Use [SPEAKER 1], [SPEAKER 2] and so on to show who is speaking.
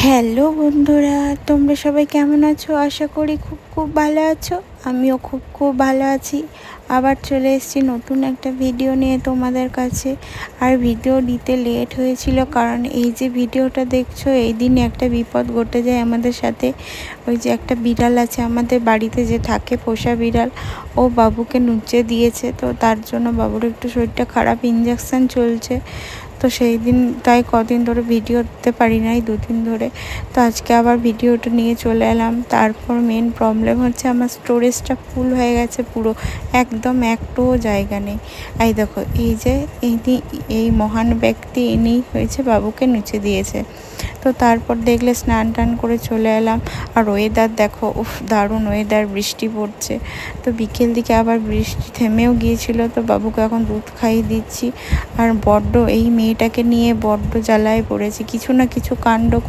[SPEAKER 1] Hello বন্ধুরা, তোমরা সবাই কেমন আছো? আশা করি খুব ভালো আছো। আমিও খুব ভালো আছি। আবার চলে এসেছি নতুন একটা ভিডিও নিয়ে তোমাদের কাছে। আর ভিডিও দিতে লেট হয়েছিল কারণ এই যে ভিডিওটা দেখছো, এই দিন একটা বিপদ ঘটে যায় আমাদের সাথে। ওই যে একটা বিড়াল আছে আমাদের বাড়িতে, যে থাকে পোষা বিড়াল, ও বাবুকে নুচে দিয়েছে। তো তার জন্য বাবুর একটু শরীরটা খারাপ, ইঞ্জেকশন চলছে। তো সেই দিন তাই কদিন ধরে ভিডিও দিতে পারি নাই, 2 দিন ধরে। তো আজকে আবার ভিডিওটা নিয়ে চলে এলাম। তারপর মেন প্রবলেম হচ্ছে আমার স্টোরেজটা ফুল হয়ে গেছে পুরো, একদম একটুও জায়গা নেই। এই দেখো, এই যে এই মহান ব্যক্তি ইনি হয়েছে বাবুকে নুচে দিয়েছে। তো তারপর দেখলে স্নান টান করে চলে এলাম। আর ওয়েদার দেখো, দারুণ ওয়েদার, বৃষ্টি পড়ছে। তো বিকেল দিকে আবার বৃষ্টি থেমেও গিয়েছিল। তো বাবুকে এখন দুধ খাইয়ে দিচ্ছি। আর এই মেয়েটাকে নিয়ে বড্ড জ্বালায় পড়েছি, কিছু না কিছু কাণ্ড